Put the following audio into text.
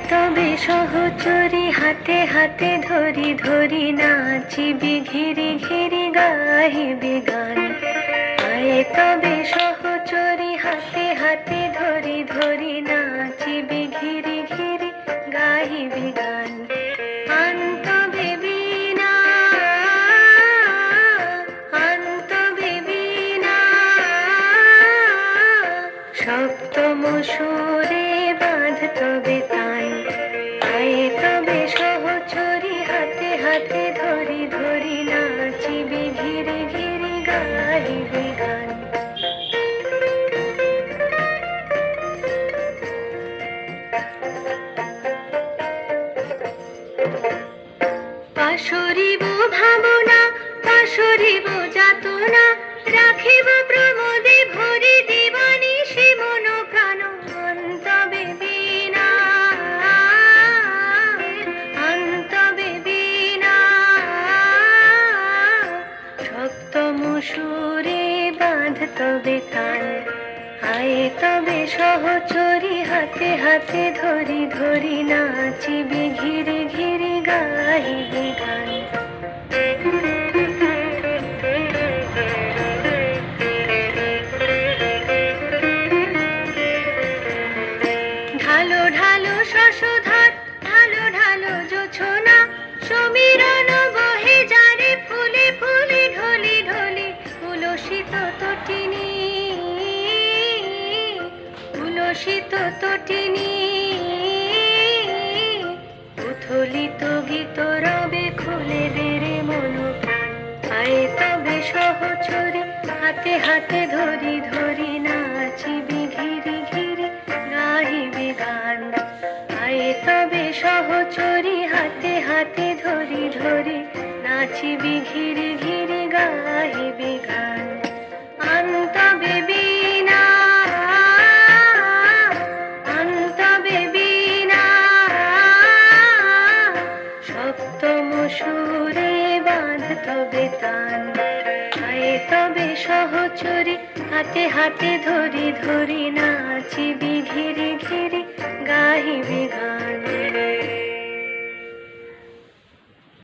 তবে সহচরী হাতে হাতে ধরি ধরি নাচিবি ঘিরি ঘিরি গাহিবি গান। আয় তবে সহচরী হাতে হাতে ধরি ধরি নাচিবি ঘিরি ঘিরি গাহিবি গান। আন্ত বেবিনা আন্ত বেবিনা সপ্তম সুরে বাঁধ তবে তান। আয় তবে সহচরী হাতে হাতে ধরি ধরি নাচিবি ঘিরি ঘিরি গাহিবি গান। পাশরিব ভাবনা পাশরিব যাতনা রাখিব প্রমোদে ভরি দিবানিশি মন প্রাণ। অন্ত বেবিনা অন্ত বেবিনা সপ্তম সুরে বাঁধ তবে তান। আয় তবে সহচরী হাতে হাতে ধরি ধরি নাচিবি ঘিরি ঘিরি গাহিবি গান। ঢালো ঢালো শশধর ঢালো ঢালো জোছনা সমীরণ বহে যারে ফুলে ফুলে ঢলি ঢলি। উলসিত তটিনী উলসিত তটিনী উথলিত গীত রবে খুলে দেরে মন প্রাণ। আয় তবে সহচরী হাতে হাতে ধরি ধরি নাচিবি ঘিরি ঘিরি গাহিবি গান। আয় তবে সহচরী হাতে হাতে ধরি ধরি নাচিবি ঘিরি ঘিরি গাহিবি গান। অন্ত বেবিনা অন্ত বেবিনা সপ্তম সুরে বাঁধ তবে তান। আয় তবে সহচরী হাতে হাতে ধরি ধরি নাচিবি ঘিরি ঘিরি গাহিবি গান।